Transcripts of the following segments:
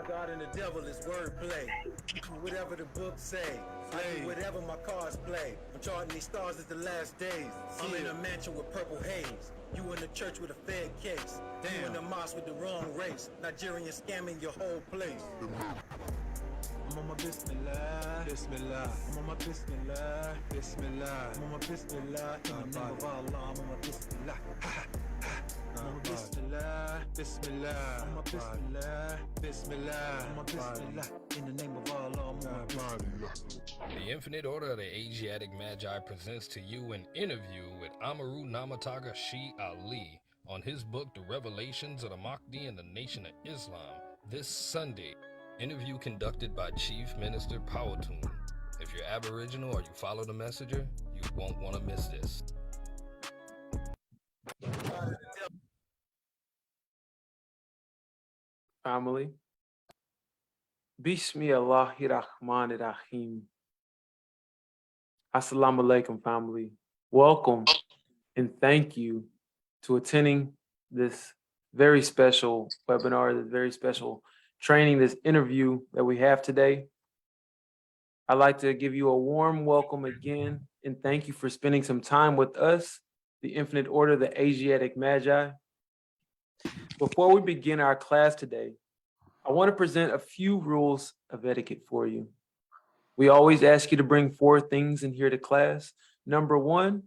God and the devil is wordplay. Whatever the book say, I do whatever my cards play. I'm charting these stars as the last days. I'm in a mansion with purple haze. You in the church with a fed case. You in the mosque with the wrong race. Nigerian scamming your whole place. I'm on my bismillah, bismillah. I'm on my bismillah, bismillah. I'm on my bismillah. In the name of Allah, I'm on my bismillah. I'm on my bismillah, bismillah. I'm on my bismillah, bismillah. I'm on my bismillah. In the name of Allah, I'm on my bismillah. The Infinite Order of the Asiatic Magi presents to you an interview with Amaru Namaa Taga Xi-Ali on his book, The Revelations of the Mahdi and the Nation of Islam, this Sunday. Interview conducted by Chief Minister Pawahtuun. If you're Aboriginal or you follow the messenger, you won't want to miss this. Family. Bismillahirrahmanirrahim. Assalamu alaikum, family. Welcome and thank you to attending this very special webinar, this very special training, this interview that we have today. I'd like to give you a warm welcome again and thank you for spending some time with us, the Infinite Order, the Asiatic Magi. Before we begin our class today, I want to present a few rules of etiquette for you. We always ask you to bring 4 things in here to class. Number 1,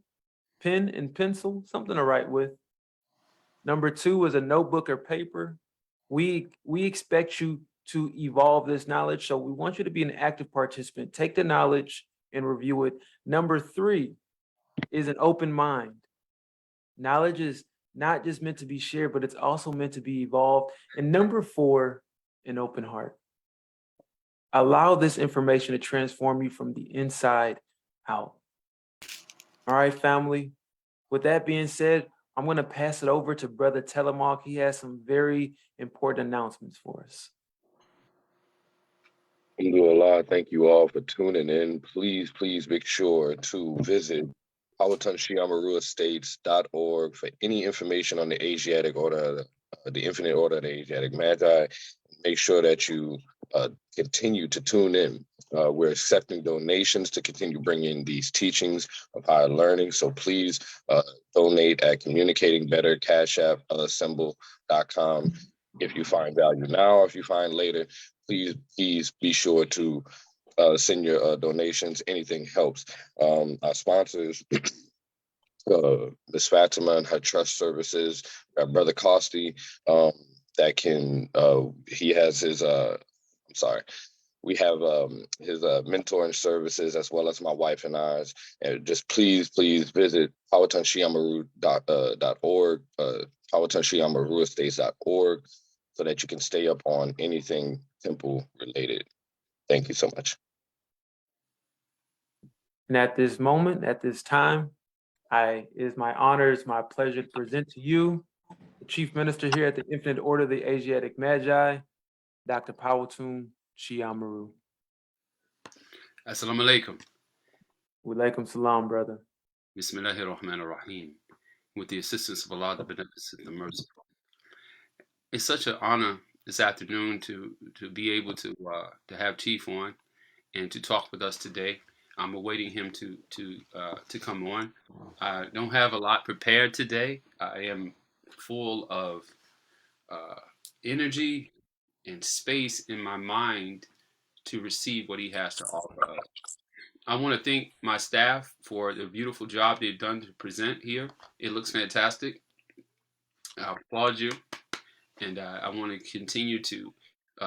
pen and pencil, something to write with. Number 2 is a notebook or paper. We expect you to evolve this knowledge, so we want you to be an active participant. Take the knowledge and review it. Number 3 is an open mind. Knowledge is not just meant to be shared, but it's also meant to be evolved. And number 4, an open heart. Allow this information to transform you from the inside out. All right, family. With that being said, I'm going to pass it over to Brother Telemark. He has some very important announcements for us. Alhamdulillah, thank you all for tuning in. Please make sure to visit Pawahtuun for any information on the Asiatic Order, the Infinite Order of the Asiatic Magi. Make sure that you continue to tune in. We're accepting donations to continue bringing these teachings of higher learning. So please donate at Communicating Better, Cash App, symbol.com. If you find value now, if you find later, please be sure to send your donations. Anything helps. Our sponsors, Ms. Fatima and her trust services, our brother Costi, that can, he has his, we have his mentoring services as well as my wife and ours. And just please visit Pawahtuun.org, Pawahtuun.org, so that you can stay up on anything temple related. Thank you so much. And at this moment, at this time, it is my honor, it's my pleasure to present to you the Chief Minister here at the Infinite Order of the Asiatic Magi, Dr. Pawahtuun Amaru. Assalamu alaikum. Wa alaikum salam, brother. Bismillahirrahmanirrahim. With the assistance of Allah, the Beneficent, the Merciful. It's such an honor this afternoon to be able to have Chief on and to talk with us today. I'm awaiting him to come on. I don't have a lot prepared today. I am full of energy and space in my mind to receive what he has to offer us. I want to thank my staff for the beautiful job they've done to present here. It looks fantastic. I applaud you, and I want to continue to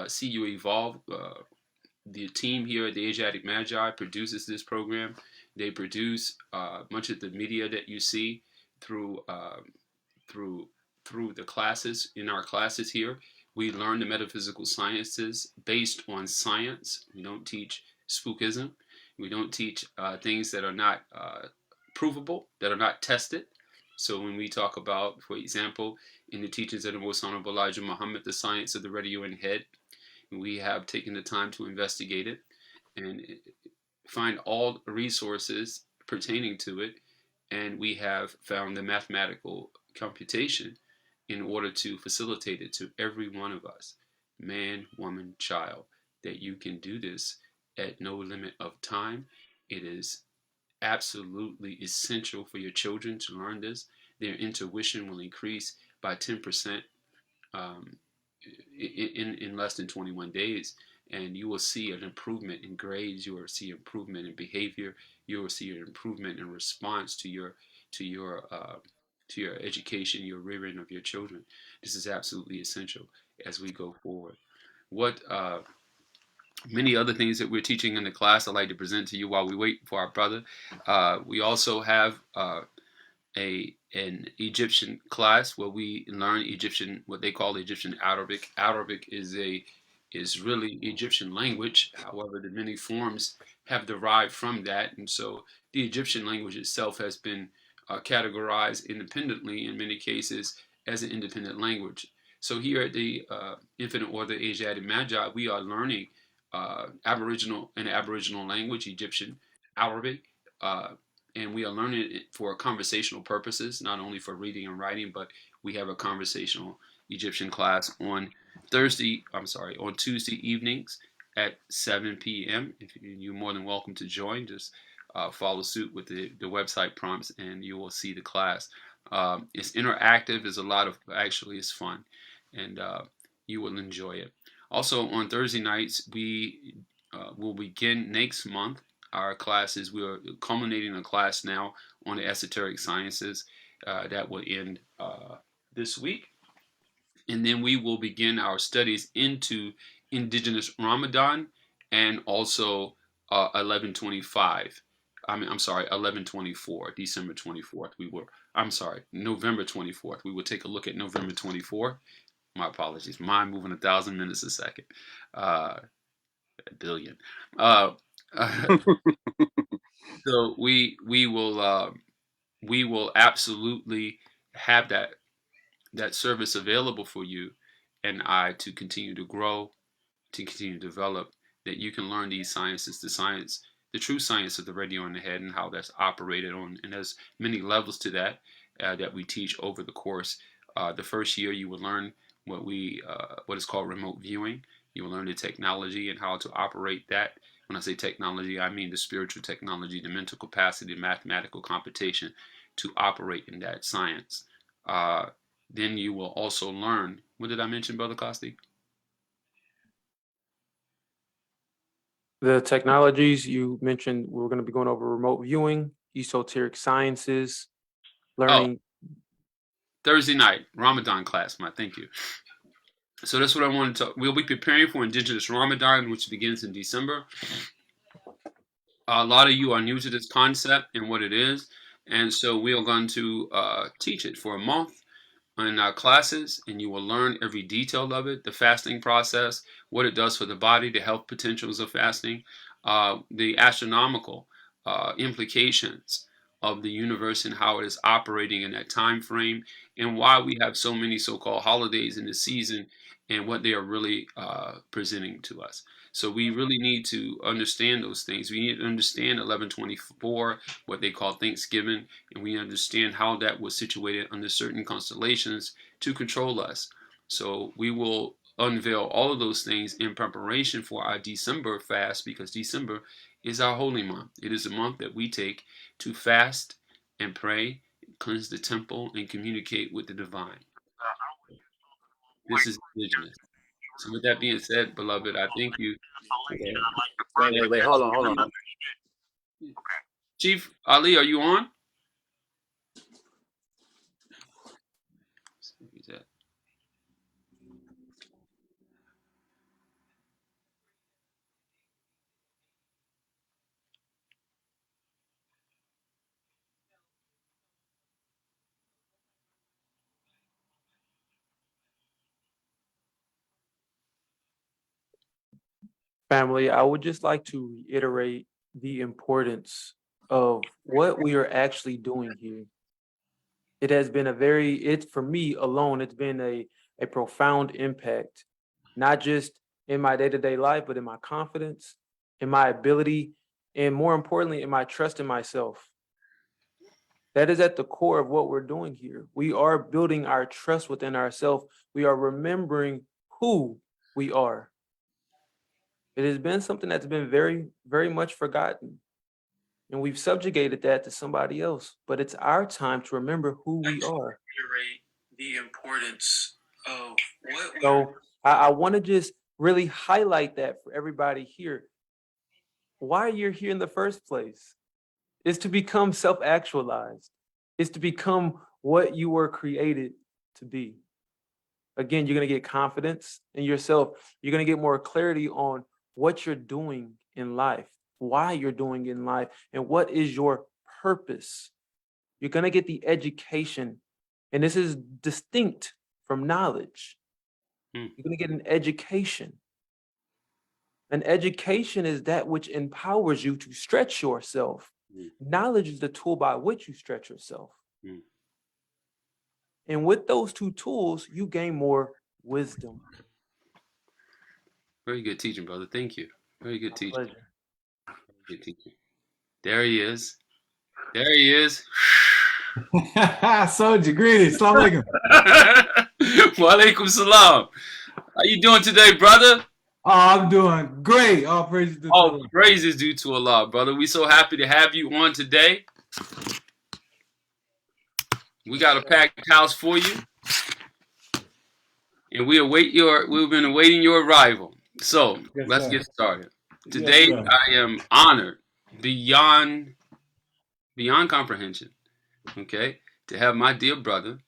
see you evolve. The team here at the Asiatic Magi produces this program. They produce much of the media that you see through the classes. In our classes here, we learn the metaphysical sciences based on science. We don't teach spookism. We don't teach things that are not provable, that are not tested. So when we talk about, for example, in the teachings of the Most Honorable Elijah Muhammad, the science of the radio and head, we have taken the time to investigate it and find all resources pertaining to it, and we have found the mathematical computation in order to facilitate it to every one of us, man, woman, child, that you can do this at no limit of time. It is absolutely essential for your children to learn this. Their intuition will increase by 10% um, in less than 21 days, and you will see an improvement in grades. You will see improvement in behavior. You will see an improvement in response to your education, your rearing of your children. This is absolutely essential as we go forward. What many other things that we're teaching in the class I'd like to present to you while we wait for our brother. We also have an Egyptian class where we learn Egyptian, what they call Egyptian Arabic. Arabic is really Egyptian language. However, the many forms have derived from that, and so the Egyptian language itself has been categorized independently in many cases as an independent language. So here at the Infinite Order Asiatic Magi, we are learning Aboriginal language, Egyptian Arabic. And we are learning it for conversational purposes, not only for reading and writing, but we have a conversational Egyptian class on Tuesday evenings at 7 p.m. If you're more than welcome to join, just follow suit with the website prompts and you will see the class. It's interactive, it's fun, and you will enjoy it. Also on Thursday nights, we will begin next month our classes. We are culminating a class now on the esoteric sciences that will end this week. And then we will begin our studies into indigenous Ramadan and also 11/25. 11/24, December 24th. November 24th. We will take a look at November 24th. My apologies. Mind moving 1,000 minutes a second. A billion. So we will absolutely have that service available for you and I to continue to grow, to continue to develop, that you can learn these sciences, the true science of the radio in the head and how that's operated on. And there's many levels to that that we teach over the course. The first year you will learn what is called remote viewing. You will learn the technology and how to operate that. When I say technology, I mean the spiritual technology, the mental capacity, the mathematical computation to operate in that science. Then you will also learn, what did I mention, Brother Costi? The technologies you mentioned, we're going to be going over remote viewing, esoteric sciences, learning. Thursday night, Ramadan class, thank you. So that's what I wanted to. We'll be preparing for Indigenous Ramadan, which begins in December. A lot of you are new to this concept and what it is, and so we are going to teach it for a month in our classes, and you will learn every detail of it, the fasting process, what it does for the body, the health potentials of fasting, the astronomical implications of the universe and how it is operating in that time frame, and why we have so many so-called holidays in the season and what they are really presenting to us. So we really need to understand those things. We need to understand 11/24, what they call Thanksgiving, and we understand how that was situated under certain constellations to control us. So we will unveil all of those things in preparation for our December fast, because December is our holy month. It is a month that we take to fast and pray, cleanse the temple, and communicate with the divine. This is indigenous. So with that being said, beloved, I thank you. Wait, hold on. Chief Ali, are you on? Family, I would just like to reiterate the importance of what we are actually doing here. It has been for me alone, it's been a profound impact, not just in my day-to-day life, but in my confidence, in my ability, and more importantly, in my trust in myself. That is at the core of what we're doing here. We are building our trust within ourselves. We are remembering who we are. It has been something that's been very, very much forgotten. And we've subjugated that to somebody else. But it's our time to remember who we are. The importance of what. So I want to just really highlight that for everybody here. Why you're here in the first place is to become self-actualized. Is to become what you were created to be. Again, you're going to get confidence in yourself. You're going to get more clarity on what you're doing in life, why you're doing in life, and what is your purpose. You're going to get the education, and this is distinct from knowledge. You're going to get an education. An education is that which empowers you to stretch yourself. Knowledge is the tool by which you stretch yourself. And with those two tools, you gain more wisdom. Very good teaching, brother. Thank you. Very good teaching. Pleasure. Good teaching. There he is. There he is. Soldier, greetings. Assalamu alaikum. Wa alaikum salam. How you doing today, brother? Oh, I'm doing great. All praises to All Allah. praises due to Allah, brother. We so happy to have you on today. We got a packed house for you, and we've been awaiting your arrival. So Yes, let's sir. get started. Today, Yes, sir. I am honored beyond comprehension, okay, to have my dear brother,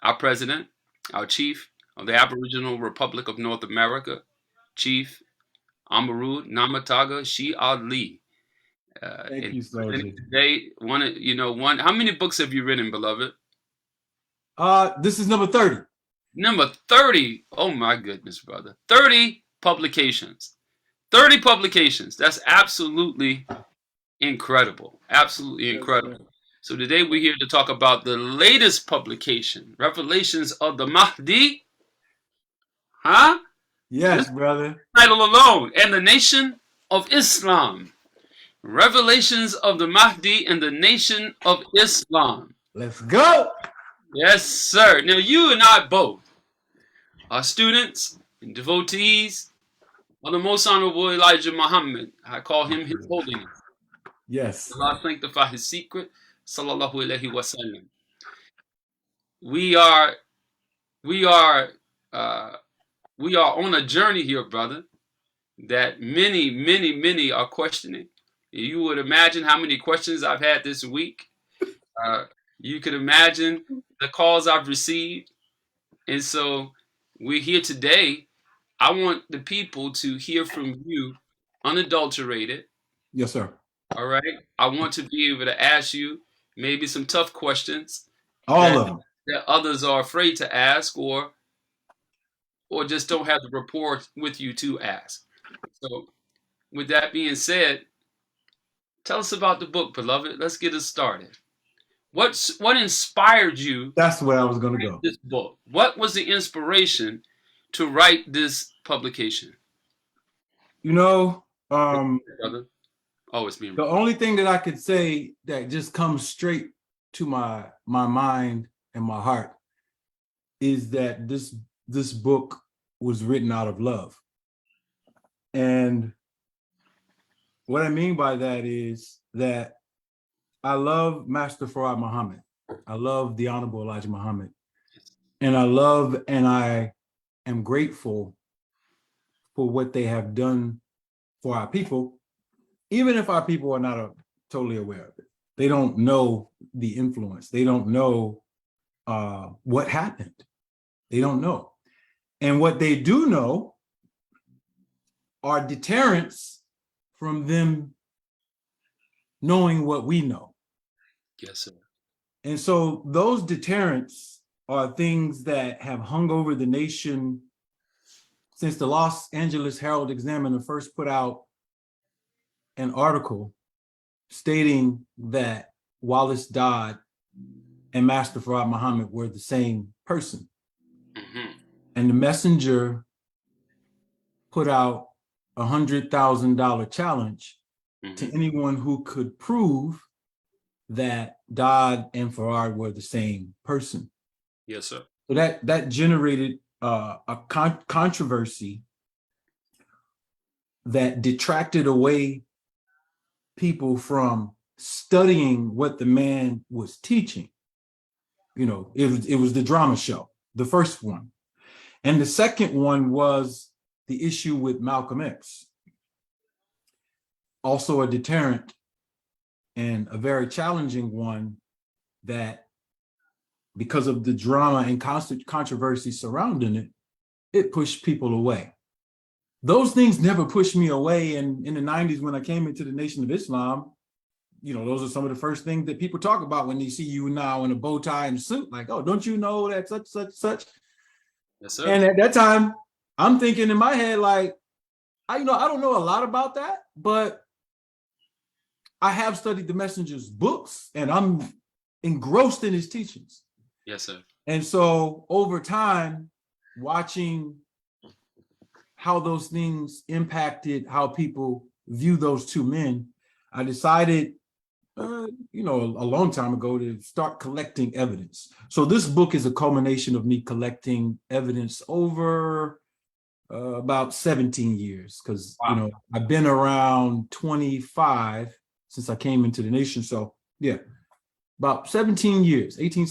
our president, our chief of the Aboriginal Republic of North America, Chief Amaru Namaa Taga Xi-Ali. Thank you, Soldier. Today, how many books have you written, beloved? This is number 30. Number 30. Oh my goodness, brother. 30 publications. 30 publications. That's absolutely incredible. Absolutely incredible. So today we're here to talk about the latest publication, Revelations of the Mahdi. Huh? Yes, brother. Title alone. And the Nation of Islam. Revelations of the Mahdi and the Nation of Islam. Let's go. Yes, sir. Now, you and I both are students and devotees of the most honorable Elijah Muhammad. I call him His Holiness. Yes. Allah sanctify his secret. Sallallahu alaihi wasallam. We are on a journey here, brother, that many are questioning. You would imagine how many questions I've had this week. You could imagine the calls I've received. And so we're here today. I want the people to hear from you unadulterated. Yes, sir. All right. I want to be able to ask you maybe some tough questions. All of them. That others are afraid to ask or just don't have the rapport with you to ask. So with that being said, tell us about the book, beloved. Let's get it started. What inspired you? That's where I was going to go. This book. What was the inspiration to write this publication? You know, Brother? Oh, it's me. the only thing that I could say that just comes straight to my mind and my heart is that this book was written out of love. And what I mean by that is that I love Master Farad Muhammad. I love the Honorable Elijah Muhammad. And I am grateful for what they have done for our people, even if our people are not totally aware of it. They don't know the influence. They don't know what happened. They don't know. And what they do know are deterrents from them knowing what we know. Yes, sir. And so those deterrents are things that have hung over the nation since the Los Angeles Herald Examiner first put out an article stating that Wallace Dodd and Master Farad Muhammad were the same person. And the Messenger put out a $100,000 challenge to anyone who could prove that Dodd and Farad were the same person. Yes, sir. So that generated a controversy that detracted away people from studying what the man was teaching. You know, it was the drama show, the first one. And the second one was the issue with Malcolm X. Also a deterrent and a very challenging one that, because of the drama and constant controversy surrounding it, it pushed people away. Those things never pushed me away. And in the 90s, when I came into the Nation of Islam, you know, those are some of the first things that people talk about when they see you now in a bow tie and suit, like, oh, don't you know that such? Yes, sir. And at that time, I'm thinking in my head, like, I don't know a lot about that, but I have studied the Messenger's books and I'm engrossed in his teachings. Yes, sir. And so over time, watching how those things impacted how people view those two men, I decided, a long time ago, to start collecting evidence. So this book is a culmination of me collecting evidence over about 17 years, because I've been around 25 since I came into the nation. So yeah, about 17 years, 18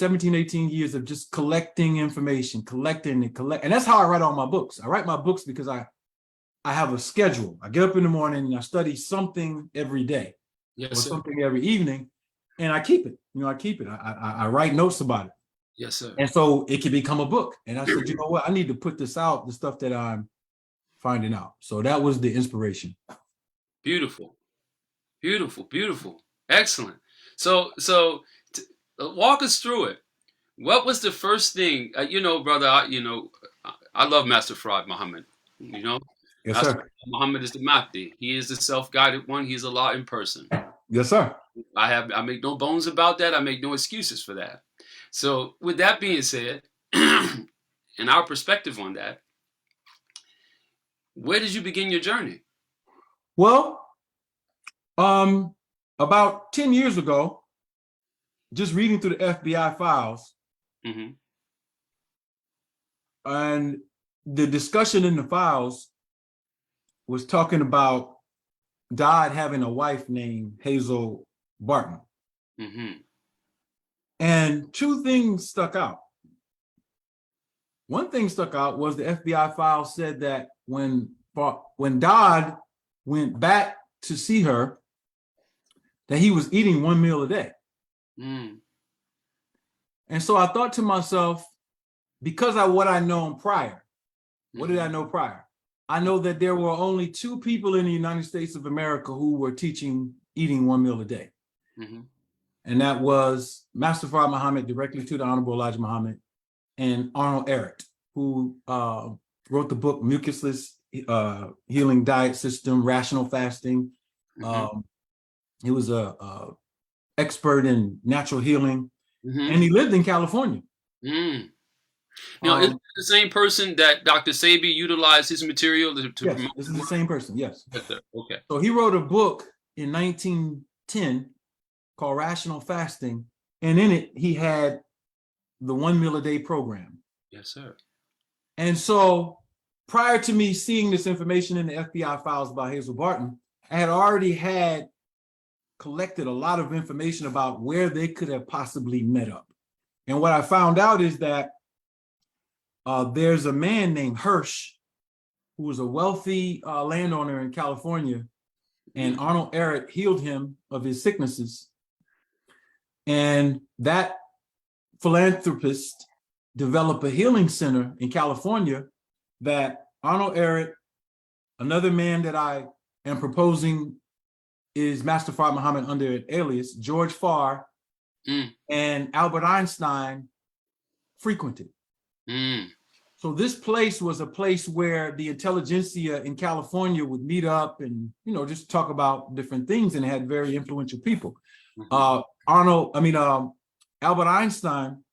years of just collecting information, and that's how I write all my books. I write my books because I have a schedule. I get up in the morning and I study something every day. Yes, or sir. something every evening, and I keep it. I write notes about it. Yes, sir. And so it can become a book. And I said, you know what? I need to put this out, the stuff that I'm finding out. So that was the inspiration. Beautiful, beautiful, beautiful, excellent. So walk us through it. What was the first thing? Brother, I love Master Farad Muhammad. Yes, Master sir. Farad Muhammad is the Mahdi. He is the self-guided one. He's Allah in person. Yes, sir. I make no bones about that. I make no excuses for that. So with that being said, and our perspective on that, where did you begin your journey? Well, about 10 years ago, just reading through the FBI files, and the discussion in the files was talking about Dodd having a wife named Hazel Barton. And two things stuck out. One thing stuck out was the FBI file said that when Dodd went back to see her, that he was eating one meal a day. And so I thought to myself, because of what I known prior, what did I know prior? I know that there were only two people in the United States of America who were teaching eating one meal a day. And that was Master Farad Muhammad, directly to the Honorable Elijah Muhammad, and Arnold Ehret, who wrote the book Mucusless Healing Diet System, Rational Fasting. He was a expert in natural healing, and he lived in California. Now, is it the same person that Dr. Sebi utilized his material to yes, promote? This is the same person, yes. Yes, sir. Okay. So he wrote a book in 1910 called Rational Fasting, and in it, he had the 1 meal a day program. Yes, sir. And so prior to me seeing this information in the FBI files about Hazel Barton, I had already collected a lot of information about where they could have possibly met up. And what I found out is that there's a man named Hirsch, who was a wealthy landowner in California, and Arnold Ehret healed him of his sicknesses. And that philanthropist developed a healing center in California that Arnold Ehret, another man that I am proposing is Master Farad Muhammad under an alias, George Farr, and Albert Einstein frequented. So this place was a place where the intelligentsia in California would meet up and, just talk about different things, and it had very influential people. Albert Einstein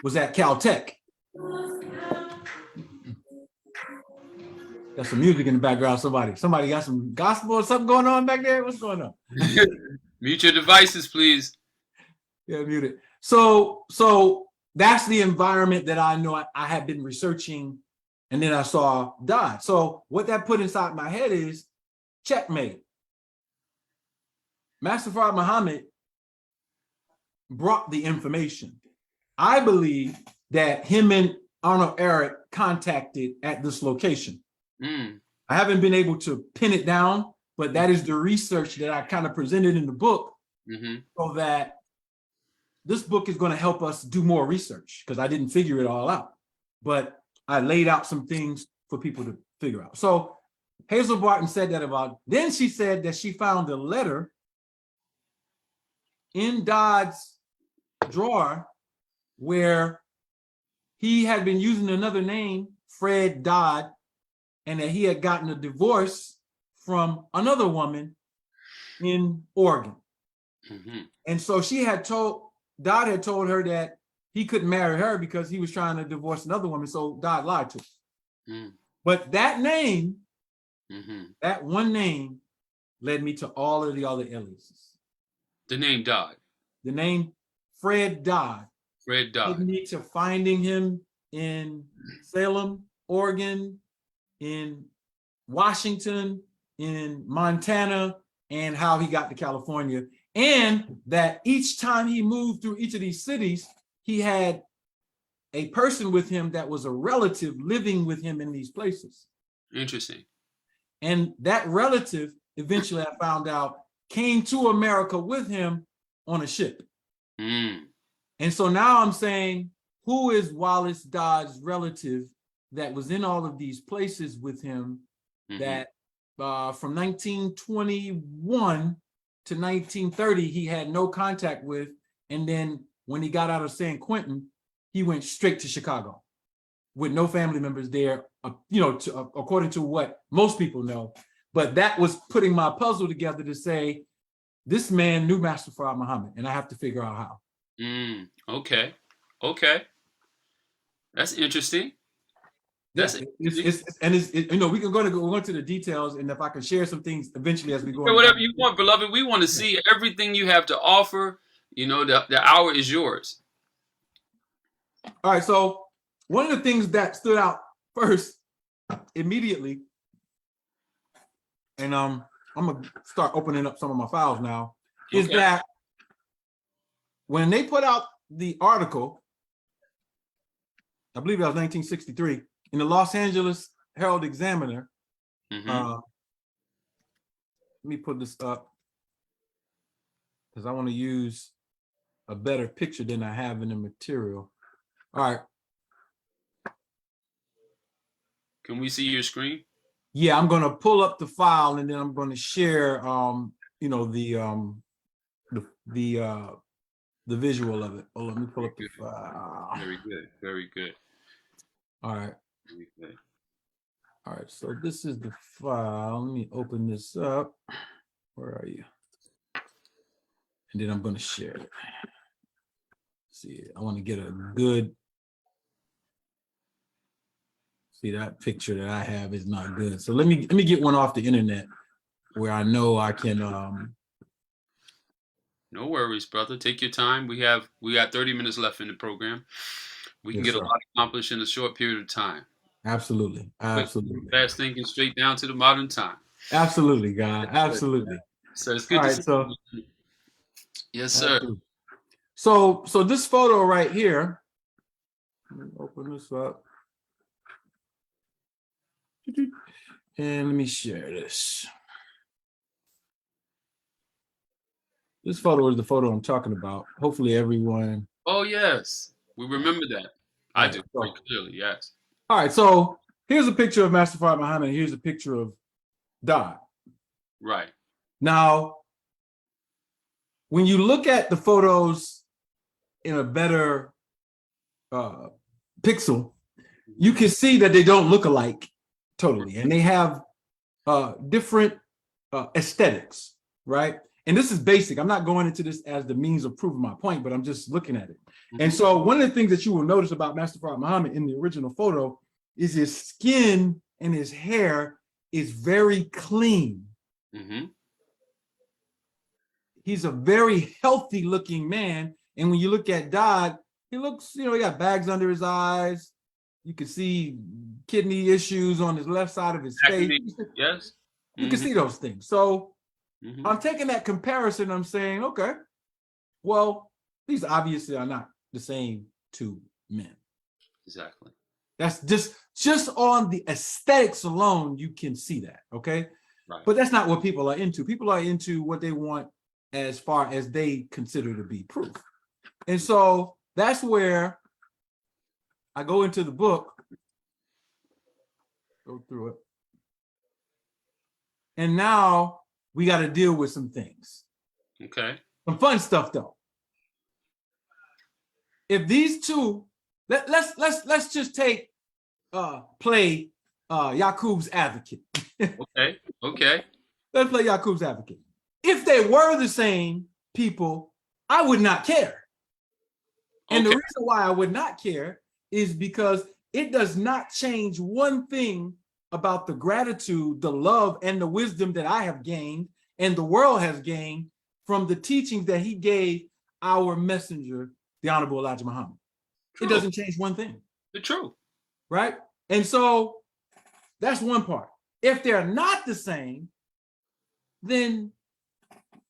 was at Caltech. Got some music in the background. Somebody got some gospel or something going on back there? What's going on? Mute your devices, please. Yeah, mute it. So that's the environment that I know I had been researching, and then I saw Dodd. So what that put inside my head is checkmate. Master Fard Muhammad brought the information. I believe that him and Arnold Eric contacted at this location. I haven't been able to pin it down, but that is the research that I kind of presented in the book, so that this book is going to help us do more research, because I didn't figure it all out, but I laid out some things for people to figure out. So Hazel Barton said that about, then she said that she found a letter in Dodd's drawer where he had been using another name, Fred Dodd, and that he had gotten a divorce from another woman in Oregon. And so Dodd had told her that he couldn't marry her because he was trying to divorce another woman. So Dodd lied to her. But that name, that one name, led me to all of the other aliases. The name Dodd. The name Fred Dodd. Fred Dodd. Led me to finding him in Salem, Oregon, in Washington, in Montana, and how he got to California. And that each time he moved through each of these cities, he had a person with him that was a relative living with him in these places. Interesting. And that relative, eventually I found out, came to America with him on a ship. And so now I'm saying, who is Wallace Dodd's relative that was in all of these places with him that from 1921 to 1930, he had no contact with. And then when he got out of San Quentin, he went straight to Chicago with no family members there, according to what most people know. But that was putting my puzzle together to say, this man knew Master Fard Muhammad, and I have to figure out how. Okay. That's interesting. We can go into the details, and if I can share some things eventually as we go. Whatever you want, beloved. We want to see everything you have to offer. The hour is yours. All right. So one of the things that stood out first immediately, and I'm gonna start opening up some of my files now, is that when they put out the article, I believe that was 1963. In the Los Angeles Herald Examiner, let me put this up because I want to use a better picture than I have in the material. All right. Can we see your screen? Yeah, I'm going to pull up the file and then I'm going to share, the visual of it. Oh, let me pull up the file. Very good. All right. Very good. All right, so this is the file. Let me open this up. Where are you? And then I'm going to share it. See, I want to get a good. See, that picture that I have is not good. So let me get one off the internet where I know I can. No worries, brother. Take your time. We got 30 minutes left in the program. We can get a lot accomplished in a short period of time. Absolutely. Fast thinking, straight down to the modern time. Absolutely, God. Absolutely. So it's good to see you. Yes, sir. Absolutely. So this photo right here. Let me open this up. And let me share this. This photo is the photo I'm talking about. Hopefully everyone. Oh, yes. We remember that. I do very clearly, yes. All right, so here's a picture of Master Fard Muhammad. Here's a picture of Dodd. Right. Now, when you look at the photos in a better pixel, you can see that they don't look alike totally, and they have different aesthetics, right? And this is basic. I'm not going into this as the means of proving my point, but I'm just looking at it. And so one of the things that you will notice about Master Prophet Muhammad in the original photo is his skin and his hair is very clean. He's a very healthy looking man. And when you look at Dodd, he looks, he got bags under his eyes. You can see kidney issues on his left side of his face. Yes. You can see those things. So I'm taking that comparison. I'm saying, okay, well, these obviously are not the same two men. Exactly. That's just on the aesthetics alone, you can see that, okay? Right. But that's not what people are into. People are into what they want as far as they consider to be proof. And so that's where I go into the book, go through it. And now we got to deal with some things. Okay. Some fun stuff though. If these two, let's just take play Yaqub's advocate. Okay. Okay. Let's play Yaqub's advocate. If they were the same people, I would not care. And the reason why I would not care is because it does not change one thing about the gratitude, the love, and the wisdom that I have gained and the world has gained from the teachings that he gave our messenger, the Honorable Elijah Muhammad. True. It doesn't change one thing. The truth. Right? And so that's one part. If they're not the same, then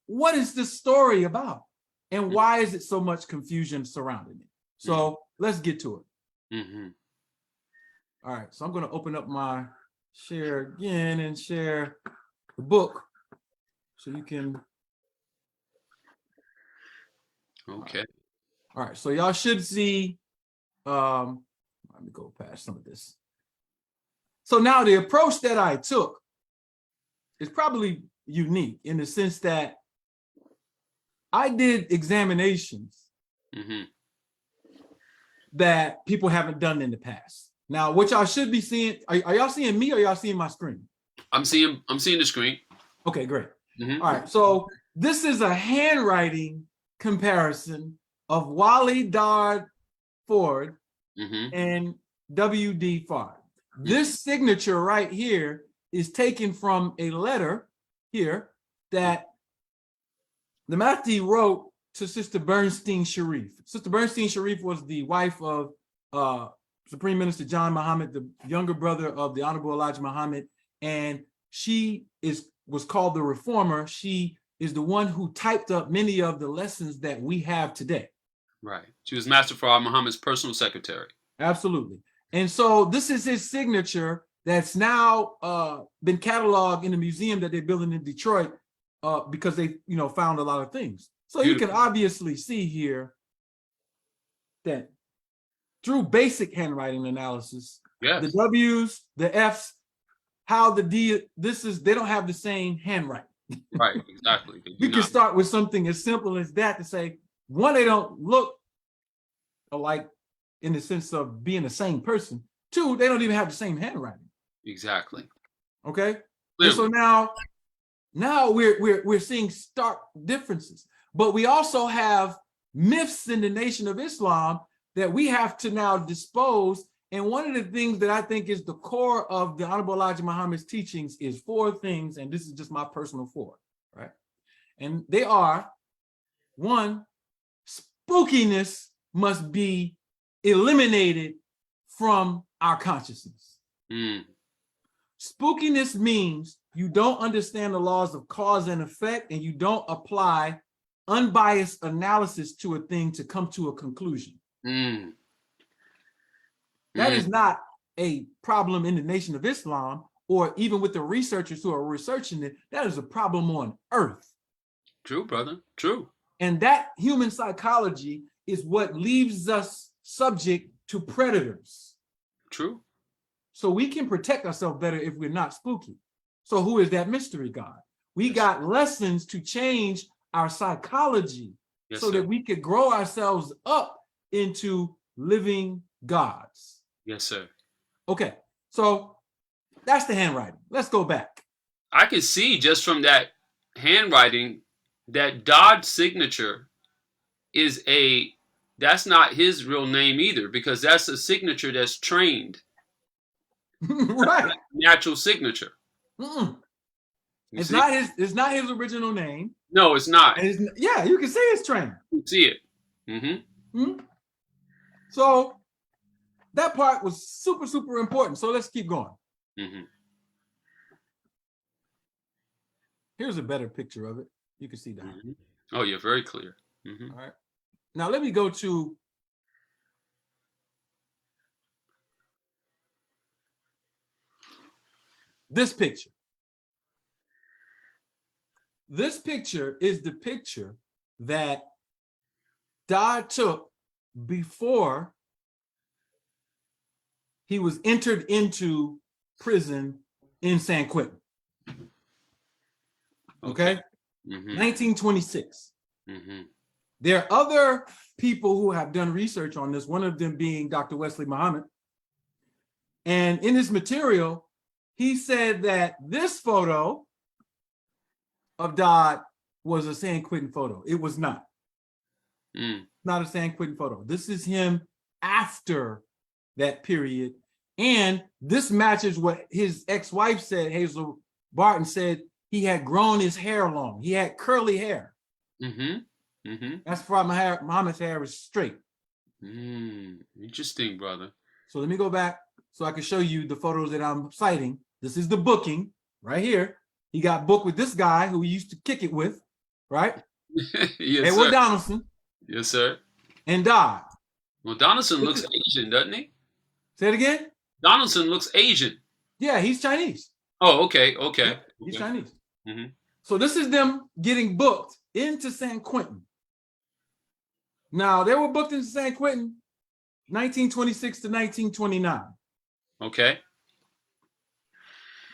what is this story about? And why is it so much confusion surrounding it? So let's get to it. All right, so I'm going to open up my share again and share the book so you can. Okay. All right, so y'all should see, let me go past some of this. So now the approach that I took is probably unique in the sense that I did examinations that people haven't done in the past. Now, what y'all should be seeing, are y'all seeing me or y'all seeing my screen? I'm seeing the screen. Okay, great. All right, so this is a handwriting comparison of Wally Dard Ford and W.D. Fard. This signature right here is taken from a letter here that the Madhi wrote to Sister Bernstein Sharif. Sister Bernstein Sharif was the wife of Supreme Minister John Muhammad, the younger brother of the Honorable Elijah Muhammad, and she was called the Reformer. She is the one who typed up many of the lessons that we have today. Right. She was Master Fard Muhammad's personal secretary. Absolutely. And so this is his signature that's now been cataloged in the museum that they're building in Detroit because they, found a lot of things. So you can obviously see here that through basic handwriting analysis, the W's, the F's, how the D, they don't have the same handwriting. Right, exactly. We can start with something as simple as that to say, one, they don't look alike in the sense of being the same person. Two, they don't even have the same handwriting. Exactly. Okay. And so now we're seeing stark differences. But we also have myths in the Nation of Islam that we have to now dispose. And one of the things that I think is the core of the Honorable Elijah Muhammad's teachings is 4 things, and this is just my personal 4, right? And they are, 1, spookiness must be eliminated from our consciousness. Spookiness means you don't understand the laws of cause and effect, and you don't apply unbiased analysis to a thing to come to a conclusion. That is not a problem in the Nation of Islam, or even with the researchers who are researching it. That is a problem on earth. True, brother. True. And that human psychology is what leaves us subject to predators. True. So we can protect ourselves better if we're not spooky. So who is that mystery God? We got lessons to change our psychology so that we could grow ourselves up into living gods. Yes, sir. Okay, so that's the handwriting. Let's go back. I can see just from that handwriting that Dodd's signature is that's not his real name either, because that's a signature that's trained. Right. Natural signature. It's not his original name. No, it's not. Yeah, you can see it's trained. You see it. Mm-hmm. So that part was super, super important. So let's keep going. Mm-hmm. Here's a better picture of it. You can see that. Mm-hmm. Oh, yeah, very clear. Mm-hmm. All right. Now let me go to this picture. This picture is the picture that Dodd took before he was entered into prison in San Quentin. Okay? Mm-hmm. 1926. Mm-hmm. There are other people who have done research on this, one of them being Dr. Wesley Muhammad. And in his material, he said that this photo of Dodd was a San Quentin photo. It was not. Not a San Quentin photo. This is him after that period. And this matches what his ex-wife said. Hazel Barton said he had grown his hair long. He had curly hair. Mm-hmm. Mm-hmm. That's why Muhammad's hair is straight. Interesting, brother. So let me go back so I can show you the photos that I'm citing. This is the booking right here. He got booked with this guy who he used to kick it with, right? Yes, Edward sir. Donaldson. Yes, sir. And Dodd. Well, Donaldson looks Asian, doesn't he? Say it again? Donaldson looks Asian. Yeah, he's Chinese. Oh, okay, okay. Yeah, he's Chinese. Mm-hmm. So this is them getting booked into San Quentin. Now, they were booked into San Quentin 1926 to 1929. Okay.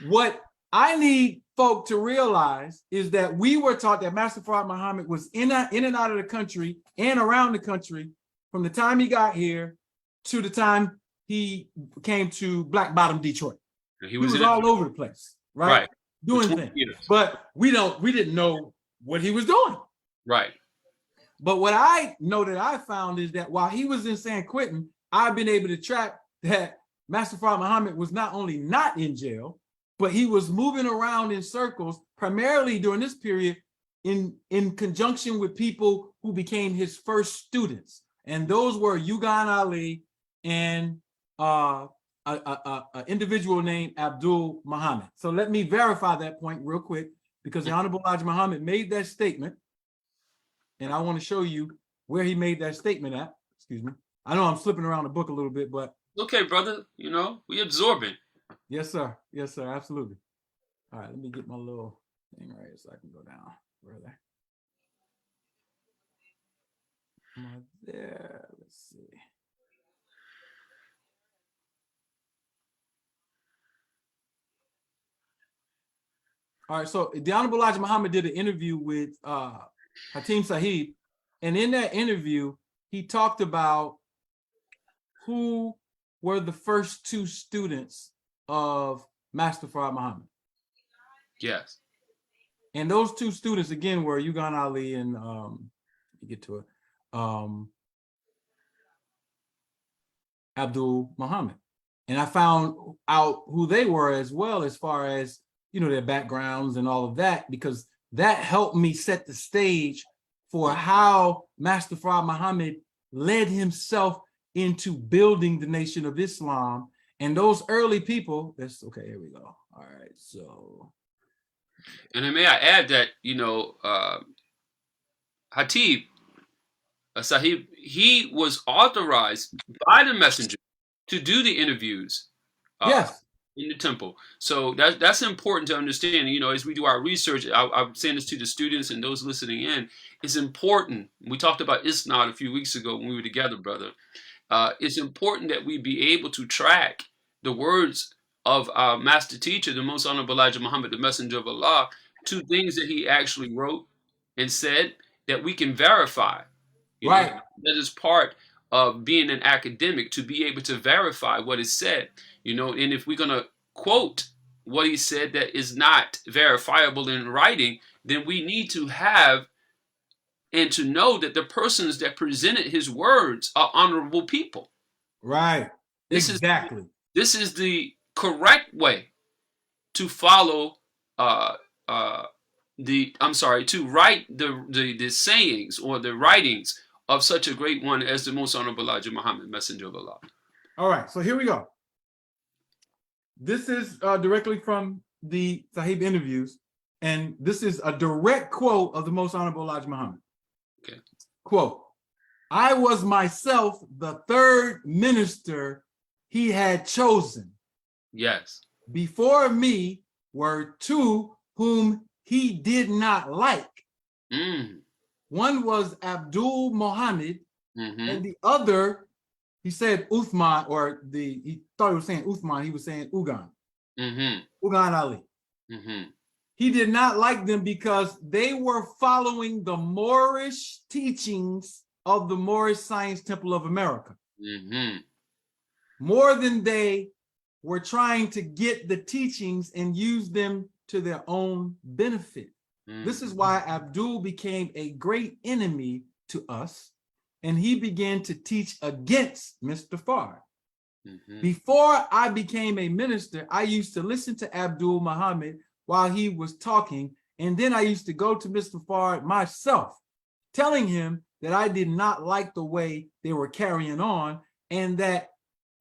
What I need folk to realize is that we were taught that Master Fard Muhammad was in and out of the country and around the country from the time he got here to the time he came to Black Bottom, Detroit. He was all over the place, right? Doing things. But we didn't know what he was doing. Right. But what I know that I found is that while he was in San Quentin, I've been able to track that Master Fard Muhammad was not only not in jail, but he was moving around in circles, primarily during this period, in conjunction with people who became his first students. And those were Yugan Ali and an individual named Abdul Muhammad. So let me verify that point real quick, because the Honorable Elijah Muhammad made that statement. And I want to show you where he made that statement at. Excuse me. I know I'm slipping around the book a little bit, but. Okay, brother. You know, we absorbing. Yes, sir. Yes, sir. Absolutely. All right, let me get my little thing right so I can go down further. There. Let's see. All right, so the Honorable Elijah Muhammad did an interview with Hatim Sahib, and in that interview, he talked about who were the first two students of Master Fard Muhammad. Yes. And those two students, again, were Yugan Ali and, get to it, Abdul Muhammad. And I found out who they were as well, as far as, you know, their backgrounds and all of that, because that helped me set the stage for how Master Fard Muhammad led himself into building the Nation of Islam. And those early people, okay, here we go. All right, so. And may I add that, you know, Hatib Sahib, he was authorized by the messenger to do the interviews yes. in the temple. So that's important to understand. You know, as we do our research, I'm saying this to the students and those listening in, it's important. We talked about Isnad a few weeks ago when we were together, brother. It's important that we be able to track the words of our master teacher, the Most Honorable Elijah Muhammad, the Messenger of Allah, to things that he actually wrote and said that we can verify. Right. You know, that is part of being an academic, to be able to verify what is said. You know, and if we're gonna quote what he said that is not verifiable in writing, then we need to have and to know that the persons that presented his words are honorable people. Right. This Exactly. This is the correct way to follow to write the sayings or the writings of such a great one as the Most Honorable Elijah Muhammad, Messenger of Allah. All right, so here we go. This is directly from the Sahib interviews, and this is a direct quote of the Most Honorable Elijah Muhammad. Okay. Quote, I was myself the third minister he had chosen. Yes. Before me were two whom he did not like. One was Abdul Muhammad, and the other, he said Uthman, or he thought he was saying Uthman, he was saying Ugan. Ugan Ali. He did not like them because they were following the Moorish teachings of the Moorish Science Temple of America. More than they were trying to get the teachings and use them to their own benefit. This is why Abdul became a great enemy to us, and he began to teach against Mr. Fard. Before I became a minister, I used to listen to Abdul Muhammad while he was talking, and then I used to go to Mr. Fard myself, telling him that I did not like the way they were carrying on, and that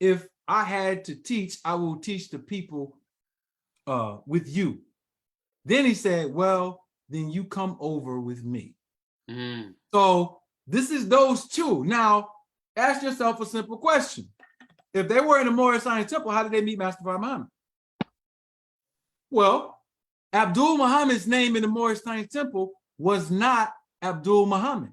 if I had to teach, I will teach the people with you. Then he said, well, then you come over with me. So this is those two. Now, ask yourself a simple question. If they were in the Moorish Science Temple, how did they meet Master Fard Muhammad? Well, Abdul Muhammad's name in the Moorish Science Temple was not Abdul Muhammad.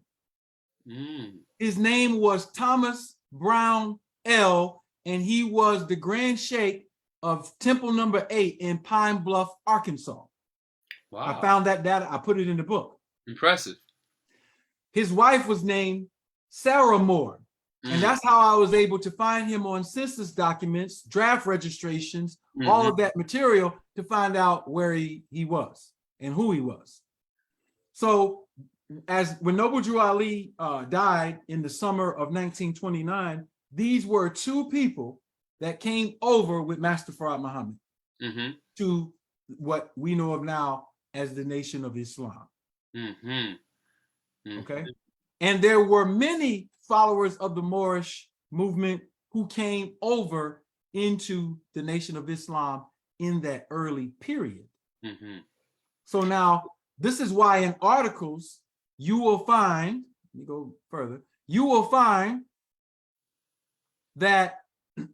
His name was Thomas Brown L., and he was the Grand Sheikh of Temple number 8 in Pine Bluff, Arkansas. Wow. I found that data. I put it in the book. Impressive. His wife was named Sarah Moore. And that's how I was able to find him on census documents, draft registrations, all of that material to find out where he was and who he was. So when Noble Drew Ali died in the summer of 1929, these were two people that came over with Master Fard Muhammad to what we know of now as the Nation of Islam. Okay. And there were many followers of the Moorish movement who came over into the Nation of Islam in that early period. So now, this is why in articles, you will find, let me go further, you will find that, if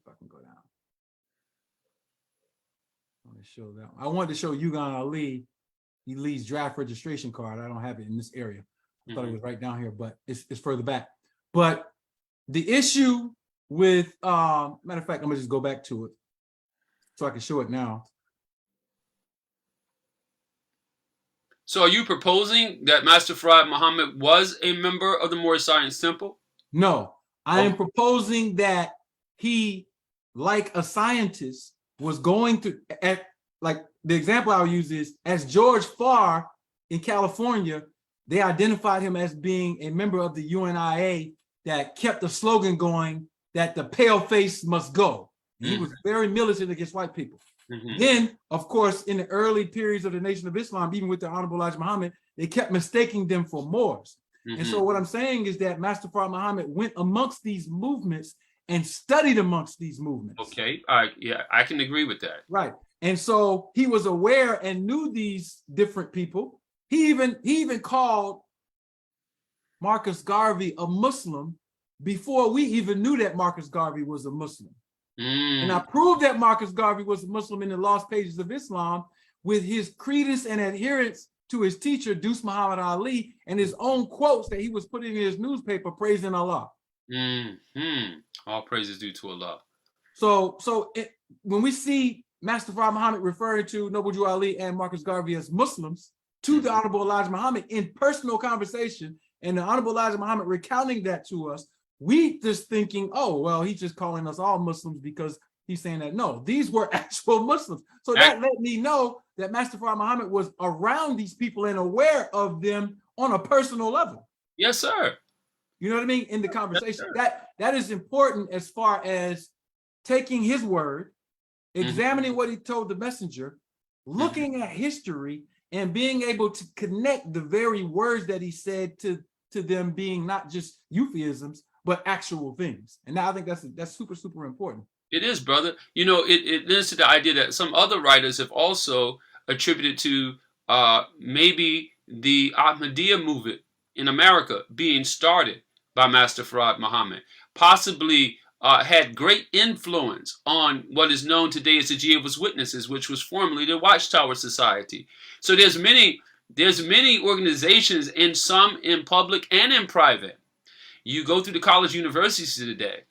I can go down. I want to show that. I wanted to show Ugan Ali, Ali's draft registration card. I don't have it in this area. I thought it was right down here, but it's further back. But the issue with, matter of fact, I'm gonna just go back to it so I can show it now. So are you proposing that Master Fard Muhammad was a member of the Moorish Science Temple? No, I am proposing that he, like a scientist, was going to, like the example I'll use is, as George Farr in California, they identified him as being a member of the UNIA that kept the slogan going that the pale face must go. And he was very militant against white people. Then, of course, in the early periods of the Nation of Islam, even with the Honorable Elijah Muhammad, they kept mistaking them for Moors. And so what I'm saying is that Master Fard Muhammad went amongst these movements and studied amongst these movements. Okay, yeah, I can agree with that. Right. And so he was aware and knew these different people. He even called Marcus Garvey a Muslim before we even knew that Marcus Garvey was a Muslim. And I proved that Marcus Garvey was a Muslim in the Lost Pages of Islam with his credence and adherence to his teacher, Deuce Muhammad Ali, and his own quotes that he was putting in his newspaper praising Allah. All praises due to Allah. So when we see Master Fard Muhammad referring to Noble Drew Ali and Marcus Garvey as Muslims to the Honorable Elijah Muhammad in personal conversation, and the Honorable Elijah Muhammad recounting that to us, We just thinking, oh, well, he's just calling us all Muslims because he's saying that. No, these were actual Muslims. So that let me know that Master Farad Muhammad was around these people and aware of them on a personal level. Yes, sir. You know what I mean? In the conversation, Yes, that is important as far as taking his word, examining what he told the messenger, looking at history, and being able to connect the very words that he said to them being not just euphemisms, but actual things. And now I think that's super, super important. It is, brother. You know, it leads to the idea that some other writers have also attributed to maybe the Ahmadiyya movement in America being started by Master Farad Muhammad, possibly had great influence on what is known today as the Jehovah's Witnesses, which was formerly the Watchtower Society. So there's many organizations, and some in public and in private. You go through the college universities today.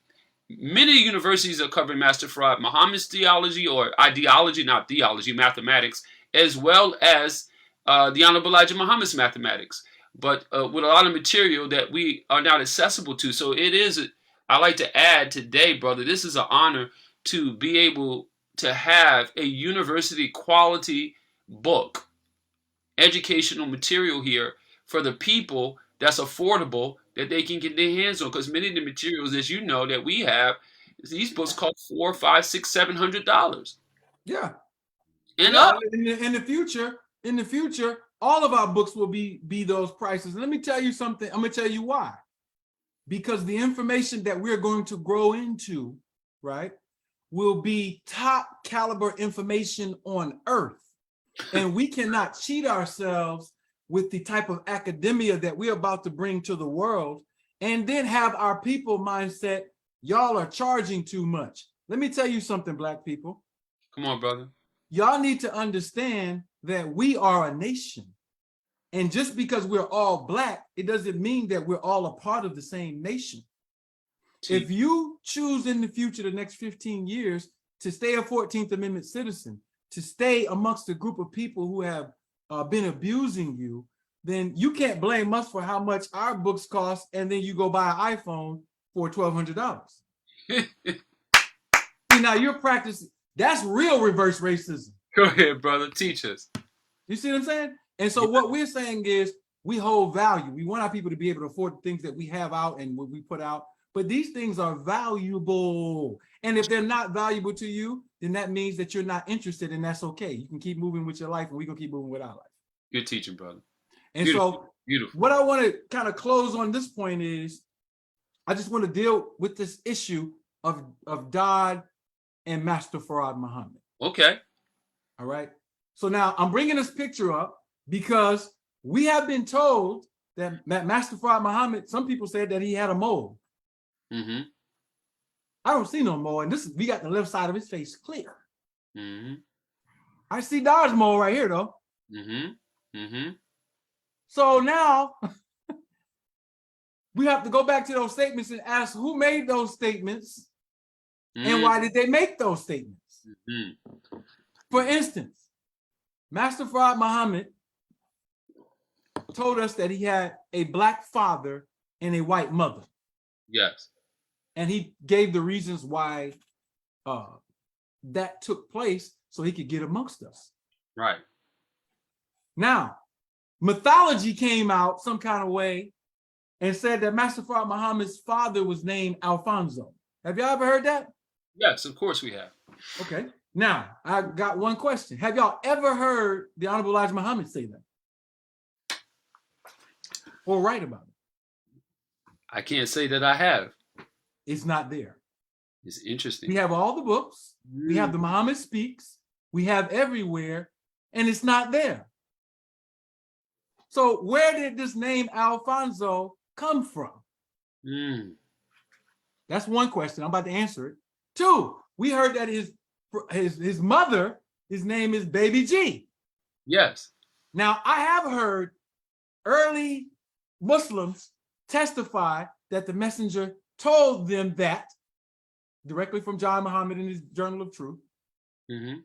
Many universities are covering Master Farad Muhammad's theology or ideology, not theology, mathematics, as well as the Honorable Elijah Muhammad's mathematics, but with a lot of material that we are not accessible to. So it is, I like to add today, brother, this is an honor to be able to have a university quality book, educational material here for the people that's affordable, that they can get their hands on, because many of the materials, as you know, that we have, these books cost $400, $500, $600, $700. Yeah. And yeah, in the future, all of our books will be those prices. And let me tell you something. I'm gonna tell you why. Because the information that we're going to grow into, right, will be top caliber information on earth. And we cannot cheat ourselves with the type of academia that we're about to bring to the world, and then have our people mindset, y'all are charging too much. Let me tell you something, Black people. Come on, brother. Y'all need to understand that we are a nation. And just because we're all Black, it doesn't mean that we're all a part of the same nation. If you choose in the future, the next 15 years, to stay a 14th Amendment citizen, to stay amongst a group of people who have been abusing you, then you can't blame us for how much our books cost, and then you go buy an iPhone for $1,200. See, now you're practicing, that's real reverse racism. Go ahead, brother, teach us. You see what I'm saying? And so what we're saying is we hold value. We want our people to be able to afford the things that we have out and what we put out, but these things are valuable. And if they're not valuable to you, then that means that you're not interested, and that's okay. You can keep moving with your life, and we're gonna keep moving with our life. Good teaching, brother. And Beautiful. so what I want to kind of close on this point is, I just want to deal with this issue of Dodd and Master Farad Muhammad. Okay. All right. So now I'm bringing this picture up because we have been told that Master Farad Muhammad, some people said that he had a mole. Mm-hmm. I don't see no mole, and we got the left side of his face clear. Mm-hmm. I see Dodd's mole right here though. Mm-hmm. Mm-hmm. So now we have to go back to those statements and ask who made those statements and why did they make those statements? Mm-hmm. For instance, Master Farad Muhammad told us that he had a Black father and a white mother. Yes. And he gave the reasons why that took place so he could get amongst us. Right. Now, mythology came out some kind of way and said that Master Farad Muhammad's father was named Alfonso. Have y'all ever heard that? Yes, of course we have. Okay. Now, I got one question. Have y'all ever heard the Honorable Elijah Muhammad say that? Or write about it? I can't say that I have. It's not there. It's interesting. We have all the books. We have the Muhammad Speaks. We have everywhere, and it's not there. So where did this name Alfonso come from? That's one question. I'm about to answer it. Two, we heard that his mother, his name is Baby G. Yes. Now, I have heard early Muslims testify that the messenger told them that directly from John Muhammad in his Journal of Truth. Mm-hmm.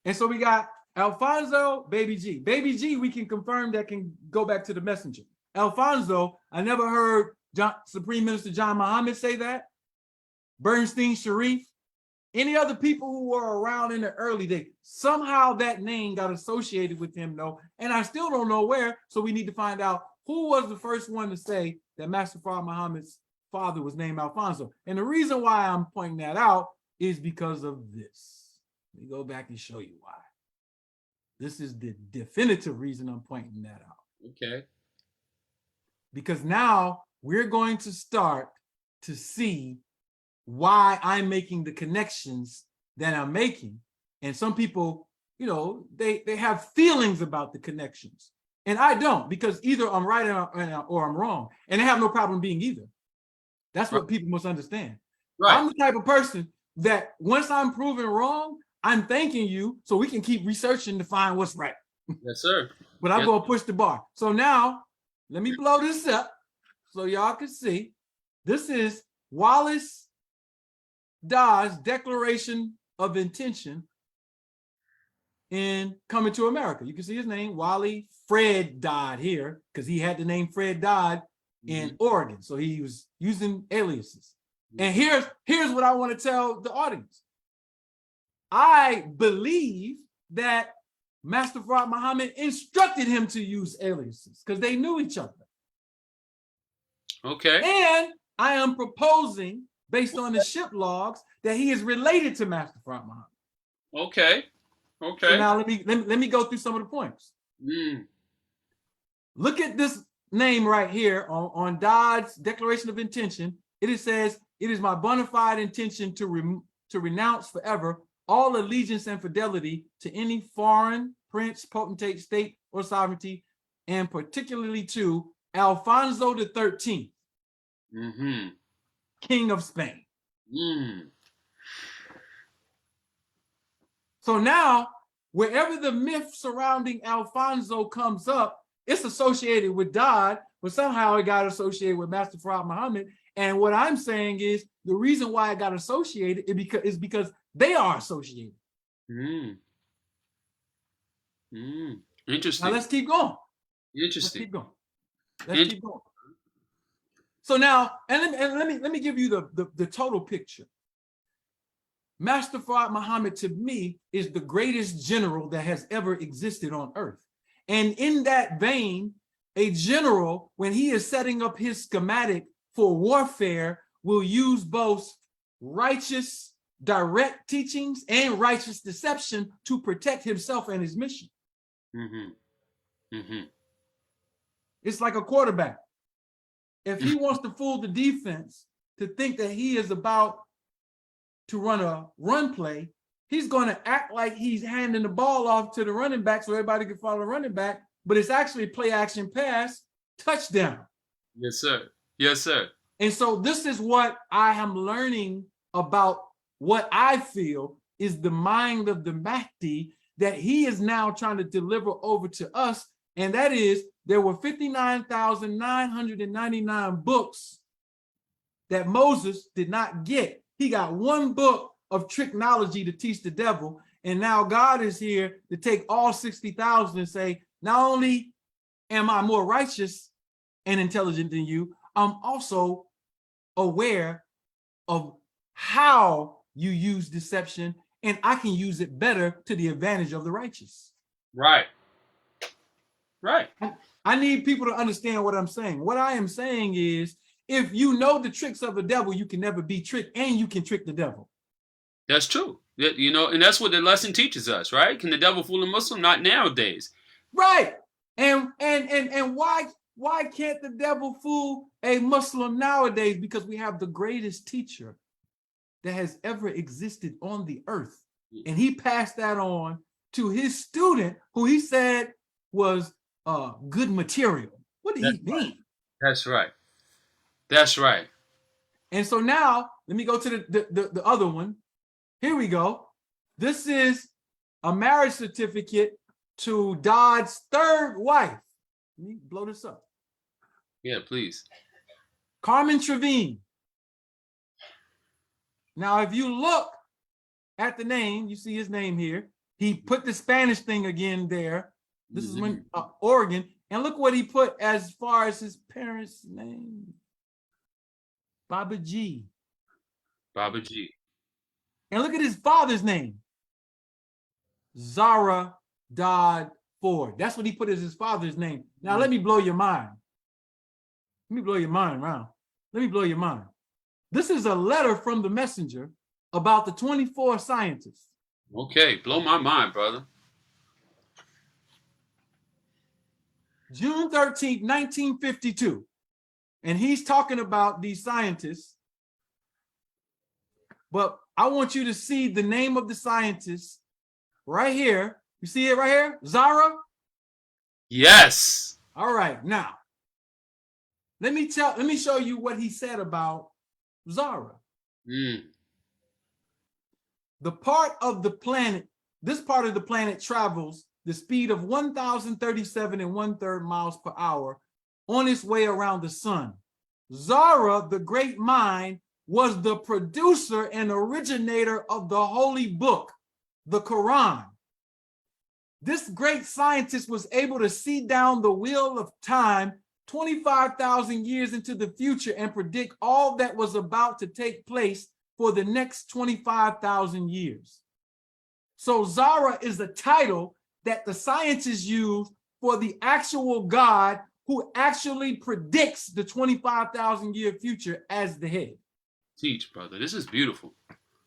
And so we got Alfonso, Baby G. Baby G, we can confirm that can go back to the messenger. Alfonso, I never heard Supreme Minister John Muhammad say that? Bernstein Sharif? Any other people who were around in the early days? Somehow that name got associated with him, though, and I still don't know where, so we need to find out who was the first one to say that Master Fard Muhammad's father was named Alfonso. And the reason why I'm pointing that out is because of this. Let me go back and show you why. This is the definitive reason I'm pointing that out. Okay. Because now we're going to start to see why I'm making the connections that I'm making. And some people, you know, they have feelings about the connections. And I don't, because either I'm right or I'm wrong. And I have no problem being either. That's what people must understand. Right. I'm the type of person that once I'm proven wrong, I'm thanking you so we can keep researching to find what's right. Yes, sir. But I'm going to push the bar. So now, let me blow this up so y'all can see. This is Wallace Dodd's Declaration of Intention in Coming to America. You can see his name, Wally Fred Dodd here, because he had the name Fred Dodd in Oregon. So he was using aliases. And here's what I want to tell the audience. I believe that Master Fard Muhammad instructed him to use aliases because they knew each other. Okay. And I am proposing, based on the ship logs, that he is related to Master Fard Muhammad. Okay. Okay. So now let me go through some of the points. Look at this name right here on Dodd's Declaration of Intention. It says, "It is my bona fide intention to renounce forever all allegiance and fidelity to any foreign prince, potentate, state, or sovereignty, and particularly to Alfonso the 13th, King of Spain." So now, wherever the myth surrounding Alfonso comes up, it's associated with Dodd, but somehow it got associated with Master Fard Muhammad. And what I'm saying is the reason why it got associated is because they are associated. Interesting. Now let's keep going. Interesting. Let's keep going. Let's keep going. So now, and let me give you the total picture. Master Fard Muhammad, to me, is the greatest general that has ever existed on earth. And in that vein, a general, when he is setting up his schematic for warfare, will use both righteous direct teachings and righteous deception to protect himself and his mission. It's like a quarterback. If he wants to fool the defense to think that he is about to run a run play, he's going to act like he's handing the ball off to the running back so everybody can follow the running back, but it's actually play action pass, touchdown. Yes, sir. Yes, sir. And so this is what I am learning about what I feel is the mind of the Mahdi that he is now trying to deliver over to us. And that is, there were 59,999 books that Moses did not get. He got one book of tricknology to teach the devil. And now God is here to take all 60,000 and say, not only am I more righteous and intelligent than you, I'm also aware of how you use deception, and I can use it better to the advantage of the righteous. Right. Right. I need people to understand what I'm saying. What I am saying is, if you know the tricks of the devil, you can never be tricked, and you can trick the devil. That's true. You know, and that's what the lesson teaches us, right? Can the devil fool a Muslim? Not nowadays. Right. And why can't the devil fool a Muslim nowadays? Because we have the greatest teacher that has ever existed on the earth. And he passed that on to his student, who he said was good material. What did he mean? That's right. That's right. And so now, let me go to the other one. Here we go. This is a marriage certificate to Dodd's third wife. Let me blow this up. Yeah, please. Carmen Trevine. Now, if you look at the name, you see his name here. He put the Spanish thing again there. This is when Oregon. And look what he put as far as his parents' name. Baba G. Baba G. And look at his father's name. Zara Dodd Ford. That's what he put as his father's name. Now, let me blow your mind. Let me blow your mind, Ron. Let me blow your mind. This is a letter from the messenger about the 24 scientists. Okay, blow my mind, brother. June 13th, 1952. And he's talking about these scientists. But I want you to see the name of the scientists right here. You see it right here? Zara? Yes. All right, now. Let me show you what he said about Zara. The part of the planet, this part of the planet travels the speed of 1,037 1/3 miles per hour on its way around the sun. Zara, the great mind, was the producer and originator of the holy book, the Quran. This great scientist was able to see down the wheel of time 25,000 years into the future and predict all that was about to take place for the next 25,000 years. So Zara is the title that the scientists use for the actual God who actually predicts the 25,000 year future as the head. Teach, brother. This is beautiful.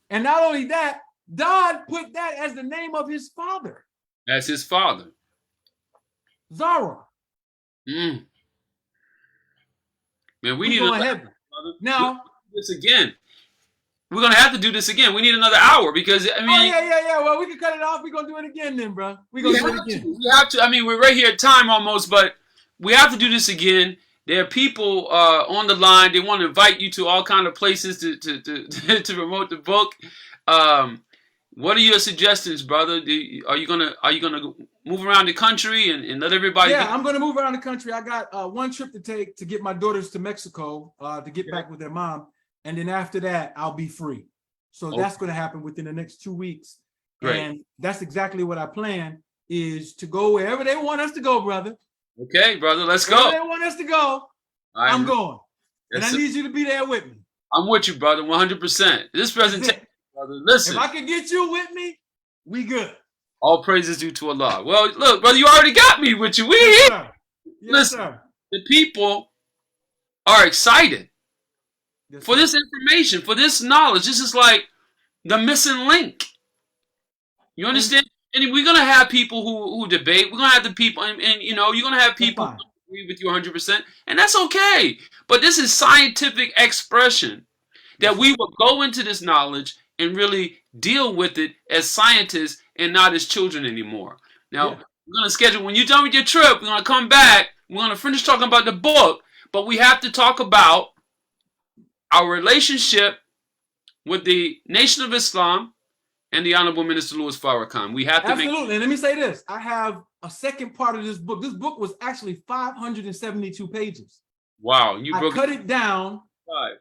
And not only that, God put that as the name of his father. As his father. Zara. Man, we We're need going heavy. Now, this again. We're gonna have to do this again. We need another hour because I mean. Oh yeah. Well, we can cut it off. We're gonna do it again then, bro. We're gonna do it again. We have to. I mean, we're right here at time almost, but we have to do this again. There are people on the line. They want to invite you to all kind of places to promote the book. What are your suggestions, brother? Are you gonna move around the country and let everybody? Yeah, I'm gonna move around the country. I got one trip to take to get my daughters to Mexico to get back with their mom, and then after that I'll be free. So that's going to happen within the next 2 weeks. Great. And that's exactly what I plan is to go wherever they want us to go, brother. Okay, brother, let's go. Wherever they want us to go, I'm going. And I need you to be there with me. I'm with you, brother, 100%. This presentation, brother, listen. If I can get you with me, we good. All praises due to Allah. Well, look, brother, you already got me with you. We yes, here. Sir. Yes, listen, sir. The people are excited for this information, for this knowledge. This is like the missing link. You understand? And we're gonna have people who debate. We're gonna have the people, and you know, you're gonna have people who agree with you 100%, and that's okay. But this is scientific expression that we will go into this knowledge and really deal with it as scientists and not as children anymore. Now, we're gonna schedule when you're done with your trip. We're gonna come back. We're gonna finish talking about the book, but we have to talk about our relationship with the Nation of Islam and the Honorable Minister Louis Farrakhan. We have to absolutely. And let me say this: I have a second part of this book. This book was actually 572 pages. Wow, I cut it down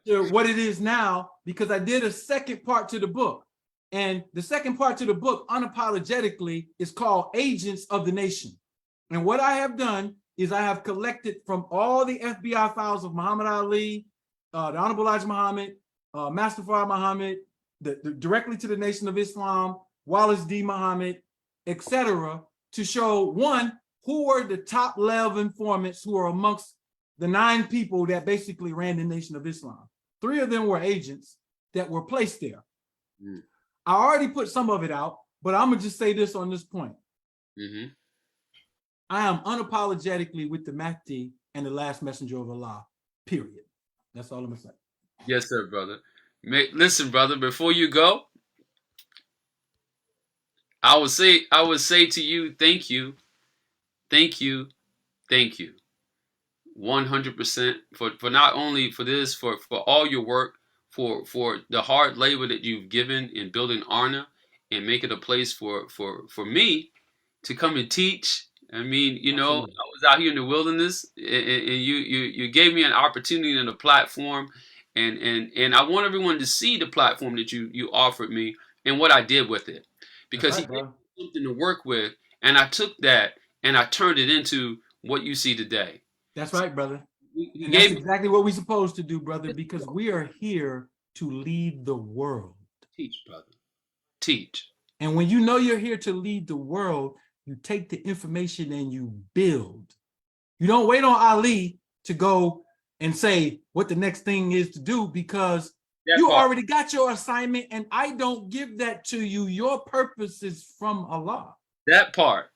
to what it is now because I did a second part to the book, and the second part to the book, unapologetically, is called "Agents of the Nation." And what I have done is I have collected from all the FBI files of Muhammad Ali, the Honorable Elijah Muhammad, Master Fard Muhammad, directly to the Nation of Islam, Wallace D. Muhammad, etc., to show one, who were the top level informants who are amongst the 9 people that basically ran the Nation of Islam. 3 of them were agents that were placed there. I already put some of it out, but I'm gonna just say this on this point. I am unapologetically with the Mahdi and the last messenger of Allah, period. That's all I'm gonna say. Yes, sir, brother. Listen, brother, before you go, I would say to you, thank you, 100% for not only for this, for all your work, for the hard labor that you've given in building ARNA and make it a place for me to come and teach. I mean, you know, I was out here in the wilderness, and you gave me an opportunity and a platform. And I want everyone to see the platform that you offered me and what I did with it, because he gave me something to work with, and I took that and I turned it into what you see today. That's right, brother. He And that's gave exactly what we're supposed to do, brother, because we are here to lead the world. teach, brother. Teach. And when you know you're here to lead the world, you take the information and you build. You don't wait on Ali to go and say what the next thing is to do, because That you part. already got your assignment and I don't give that to you. Your purpose is from Allah. That part.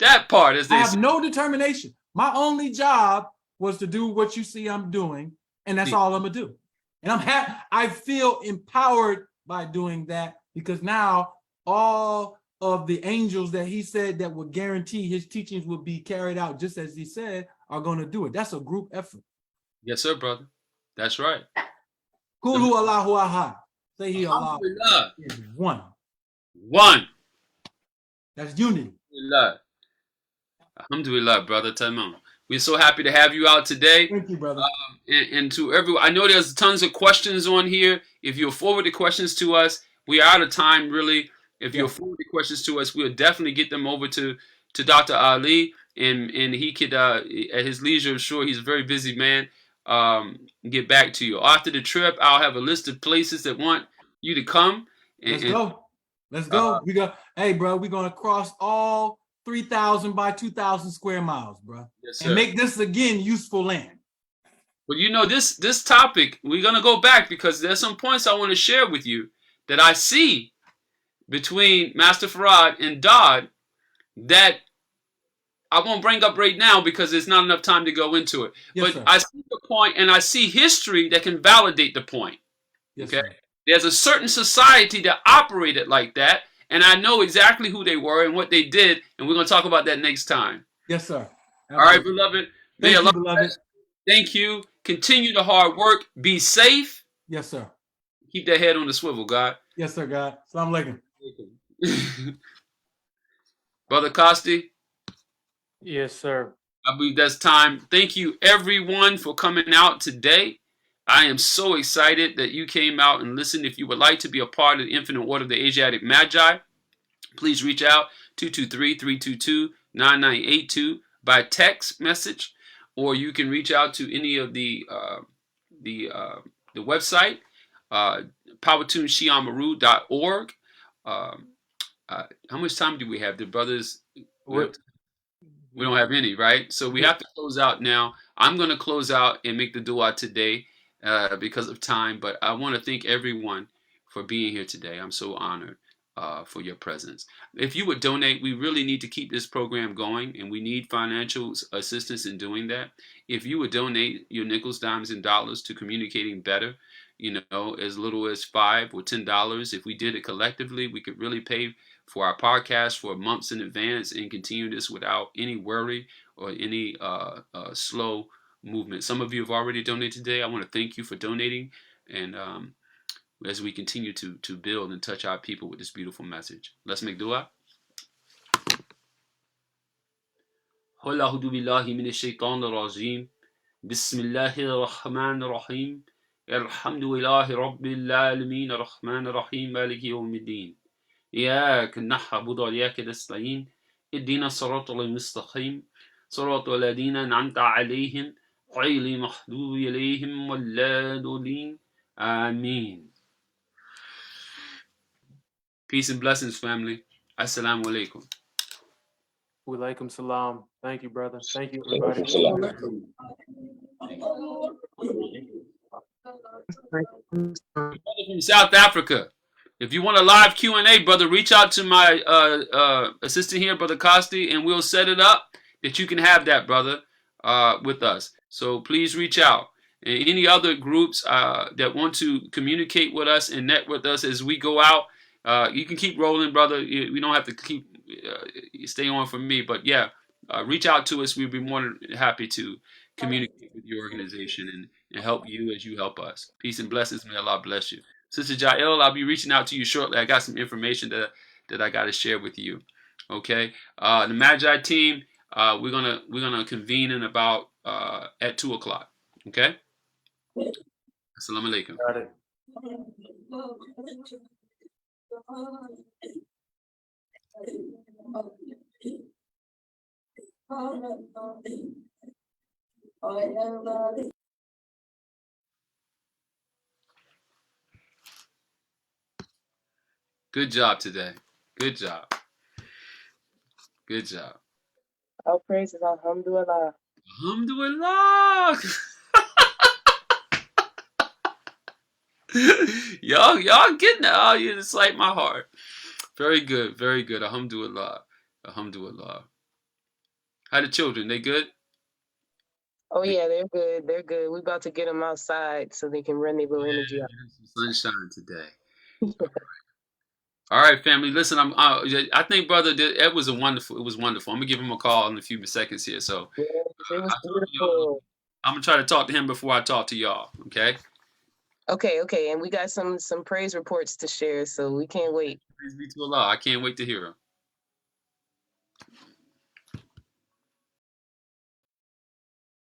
That part, as I they have say. no determination. My only job was to do what you see I'm doing, and that's all I'm gonna do. And I feel empowered by doing that, because now all of the angels that he said that would guarantee his teachings would be carried out just as he said are going to do it. That's a group effort. Yes, sir, brother. That's right. Kulu Allahu Ahad. Say he Allah Alhamdulillah. is one. One. That's unity. Alhamdulillah. Alhamdulillah, brother. Tamam. We're so happy to have you out today. Thank you, brother. And to everyone, I know there's tons of questions on here. If you'll forward the questions to us, we are out of time, really. If you'll forward the questions to us, we'll definitely get them over to Dr. Ali, and he could, at his leisure, I'm sure he's a very busy man, get back to you. After the trip, I'll have a list of places that want you to come. Let's go. Let's go. Hey, bro, we're going to cross all 3,000 by 2,000 square miles, bro. Yes, and make this, again, useful land. But you know, this topic, we're going to go back because there's some points I want to share with you that I see between Master Farad and Dodd that I won't bring up right now because there's not enough time to go into it. Yes, but sir. I see the point, and I see history that can validate the point. Yes, okay? Sir. There's a certain society that operated like that, and I know exactly who they were and what they did, and we're going to talk about that next time. Yes, sir. Absolutely. All right, beloved. Thank you, beloved. Thank you. Continue the hard work. Be safe. Yes, sir. Keep that head on the swivel, God. Yes, sir, God. Assalamu alaikum. Brother Costi. Yes, sir. I believe that's time. Thank you, everyone, for coming out today. I am so excited that you came out and listened. If you would like to be a part of the Infinite Order of the Asiatic Magi, please reach out 223-322-9982 by text message, or you can reach out to any of the website, Pawahtuun.org. How much time do we have? The brothers, we don't have any, right? So we have to close out now. I'm going to close out and make the dua today because of time, but I want to thank everyone for being here today. I'm so honored for your presence. If you would donate, we really need to keep this program going, and we need financial assistance in doing that. If you would donate your nickels, dimes, and dollars to communicating better, you know, as little as $5 or $10, if we did it collectively, we could really pay for our podcast for months in advance and continue this without any worry or any slow movement. Some of you have already donated today. I want to thank you for donating, and as we continue to build and touch our people with this beautiful message. Let's make dua. A'udhu billahi minash shaitanir rajim. Bismillahir rahmanir rahim. Alhamdulillahi rabbil alamin arrahmanir rahim maliki yawmiddin. إياك نعبد وإياك نستعين اهدنا الصراط المستقيم صراط الذين أنعمت عليهم غير المغضوب عليهم ولا الضالين. Ameen. Peace and blessings, family. Assalamu alaikum. Wa alaikum salam. Thank you, brother. Thank you, everybody. From South Africa. If you want a live Q&A, brother, reach out to my assistant here, Brother Costi, and we'll set it up that you can have that, brother, with us. So please reach out. And any other groups that want to communicate with us and net with us as we go out, you can keep rolling, brother. We don't have to keep stay on for me, but yeah, reach out to us. We'd be more than happy to communicate with your organization and help you as you help us. Peace and blessings. May Allah bless you. Sister Jael, I'll be reaching out to you shortly. I got some information that I got to share with you. Okay. The Magi team, we're gonna convene in about at 2:00. Okay. Assalamu alaikum. Got it. Good job today. Good job. Good job. All praises, alhamdulillah. Alhamdulillah. y'all getting that? Oh, you just like my heart. Very good. Very good. Alhamdulillah. Alhamdulillah. How the children? They good? Oh yeah, they're good. They're good. We about to get them outside so they can run their little energy out. Some sunshine today. All right, family. Listen, I think, brother, it was wonderful. It was wonderful. I'm gonna give him a call in a few seconds here. So Yes, it was beautiful. I'm gonna try to talk to him before I talk to y'all. Okay. Okay, and we got some praise reports to share, so we can't wait. Praise be to Allah. I can't wait to hear him.